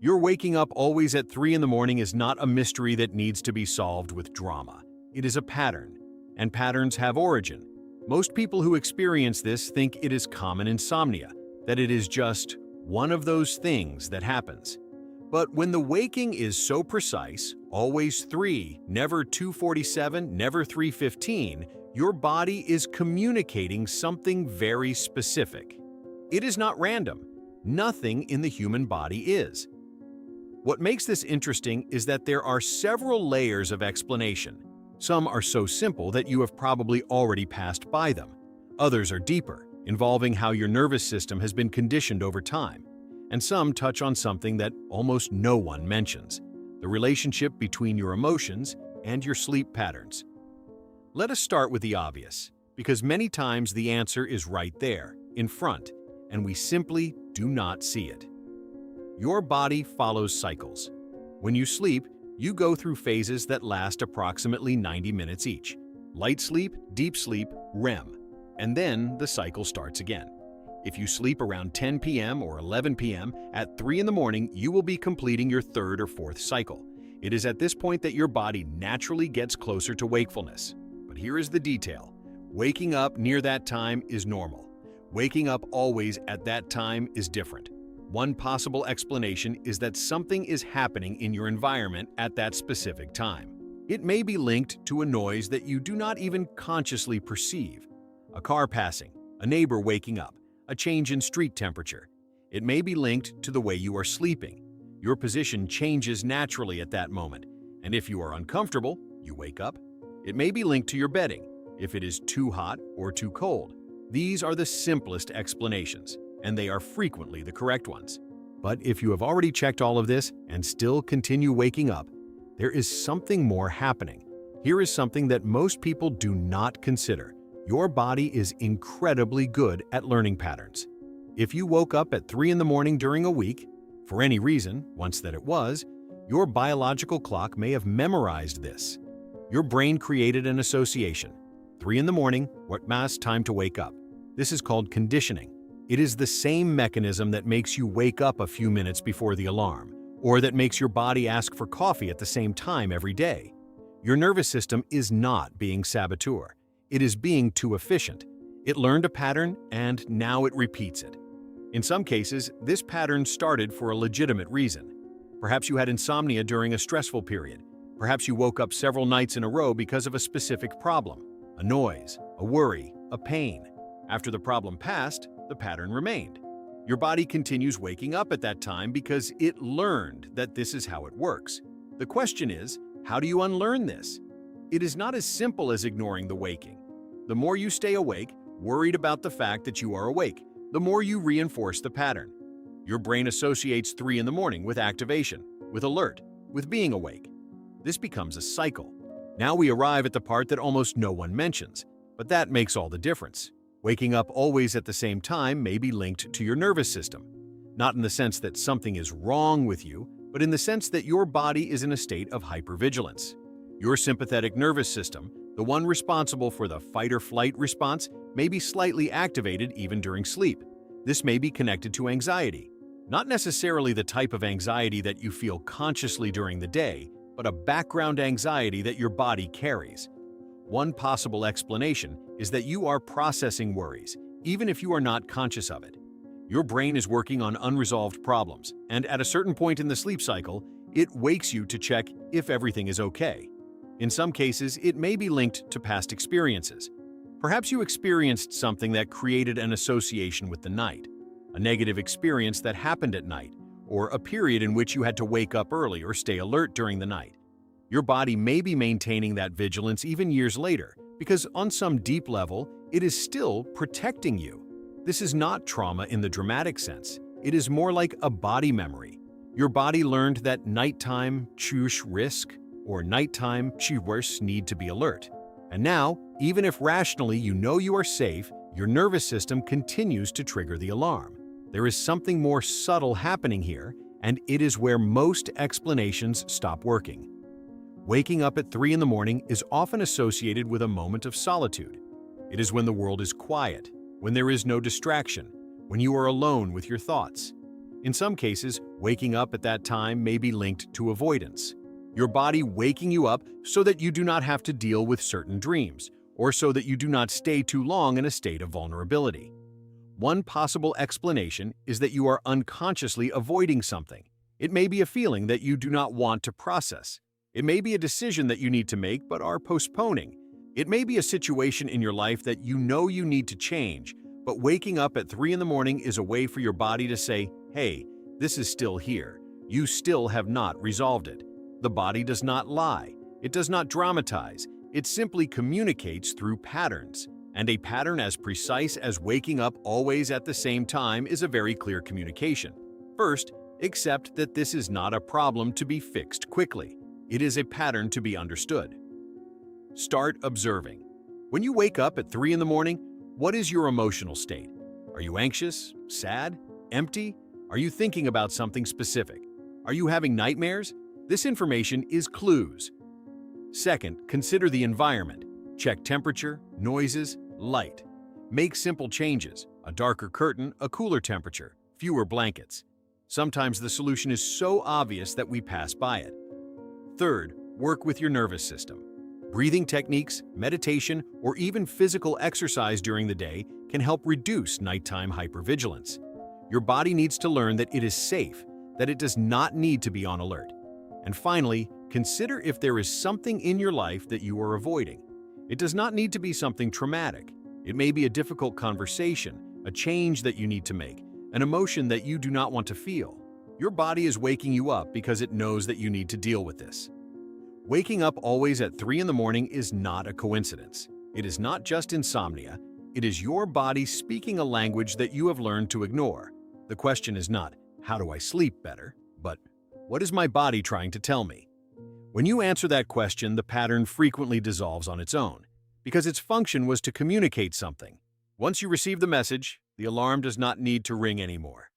Your waking up always at 3 in the morning is not a mystery that needs to be solved with drama. It is a pattern, and patterns have origin. Most people who experience this think it is common insomnia, that it is just one of those things that happens. But when the waking is so precise, always 3, never 2:47, never 3:15, your body is communicating something very specific. It is not random. Nothing in the human body is. What makes this interesting is that there are several layers of explanation. Some are so simple that you have probably already passed by them. Others are deeper, involving how your nervous system has been conditioned over time. And some touch on something that almost no one mentions: the relationship between your emotions and your sleep patterns. Let us start with the obvious, because many times the answer is right there, in front, and we simply do not see it. Your body follows cycles. When you sleep, you go through phases that last approximately 90 minutes each: light sleep, deep sleep, REM, and then the cycle starts again. If you sleep around 10 p.m. or 11 p.m., at 3 in the morning, you will be completing your third or fourth cycle. It is at this point that your body naturally gets closer to wakefulness. But here is the detail: waking up near that time is normal. Waking up always at that time is different. One possible explanation is that something is happening in your environment at that specific time. It may be linked to a noise that you do not even consciously perceive: a car passing, a neighbor waking up, a change in street temperature. It may be linked to the way you are sleeping. Your position changes naturally at that moment, and if you are uncomfortable, you wake up. It may be linked to your bedding, if it is too hot or too cold. These are the simplest explanations, and they are frequently the correct ones. But if you have already checked all of this and still continue waking up, there is something more happening. Here is something that most people do not consider. Your body is incredibly good at learning patterns. If you woke up at 3 in the morning during a week, for any reason, once that it was, your biological clock may have memorized this. Your brain created an association. 3 in the morning, what mass time to wake up. This is called conditioning. It is the same mechanism that makes you wake up a few minutes before the alarm, or that makes your body ask for coffee at the same time every day. Your nervous system is not being saboteur. It is being too efficient. It learned a pattern and now it repeats it. In some cases, this pattern started for a legitimate reason. Perhaps you had insomnia during a stressful period. Perhaps you woke up several nights in a row because of a specific problem: a noise, a worry, a pain. After the problem passed, the pattern remained. Your body continues waking up at that time because it learned that this is how it works. The question is, how do you unlearn this? It is not as simple as ignoring the waking. The more you stay awake, worried about the fact that you are awake, the more you reinforce the pattern. Your brain associates 3 in the morning with activation, with alert, with being awake. This becomes a cycle. Now we arrive at the part that almost no one mentions, but that makes all the difference. Waking up always at the same time may be linked to your nervous system, not in the sense that something is wrong with you, but in the sense that your body is in a state of hypervigilance. Your sympathetic nervous system, the one responsible for the fight-or-flight response, may be slightly activated even during sleep. This may be connected to anxiety, not necessarily the type of anxiety that you feel consciously during the day, but a background anxiety that your body carries. One possible explanation is that you are processing worries, even if you are not conscious of it. Your brain is working on unresolved problems, and at a certain point in the sleep cycle, it wakes you to check if everything is okay. In some cases, it may be linked to past experiences. Perhaps you experienced something that created an association with the night, a negative experience that happened at night, or a period in which you had to wake up early or stay alert during the night. Your body may be maintaining that vigilance even years later, because on some deep level, it is still protecting you. This is not trauma in the dramatic sense. It is more like a body memory. Your body learned that nighttime choose risk or nighttime choose need to be alert. And now, even if rationally you know you are safe, your nervous system continues to trigger the alarm. There is something more subtle happening here, and it is where most explanations stop working. Waking up at 3 in the morning is often associated with a moment of solitude. It is when the world is quiet, when there is no distraction, when you are alone with your thoughts. In some cases, waking up at that time may be linked to avoidance. Your body waking you up so that you do not have to deal with certain dreams, or so that you do not stay too long in a state of vulnerability. One possible explanation is that you are unconsciously avoiding something. It may be a feeling that you do not want to process. It may be a decision that you need to make but are postponing. It may be a situation in your life that you know you need to change, but waking up at 3 in the morning is a way for your body to say, hey, this is still here. You still have not resolved it. The body does not lie. It does not dramatize. It simply communicates through patterns. And a pattern as precise as waking up always at the same time is a very clear communication. First, accept that this is not a problem to be fixed quickly. It is a pattern to be understood. Start observing. When you wake up at 3 in the morning, what is your emotional state? Are you anxious, sad, empty? Are you thinking about something specific? Are you having nightmares? This information is clues. Second, consider the environment. Check temperature, noises, light. Make simple changes: a darker curtain, a cooler temperature, fewer blankets. Sometimes the solution is so obvious that we pass by it. Third, work with your nervous system. Breathing techniques, meditation, or even physical exercise during the day can help reduce nighttime hypervigilance. Your body needs to learn that it is safe, that it does not need to be on alert. And finally, consider if there is something in your life that you are avoiding. It does not need to be something traumatic. It may be a difficult conversation, a change that you need to make, an emotion that you do not want to feel. Your body is waking you up because it knows that you need to deal with this. Waking up always at 3 in the morning is not a coincidence. It is not just insomnia. It is your body speaking a language that you have learned to ignore. The question is not, how do I sleep better? But, what is my body trying to tell me? When you answer that question, the pattern frequently dissolves on its own, because its function was to communicate something. Once you receive the message, the alarm does not need to ring anymore.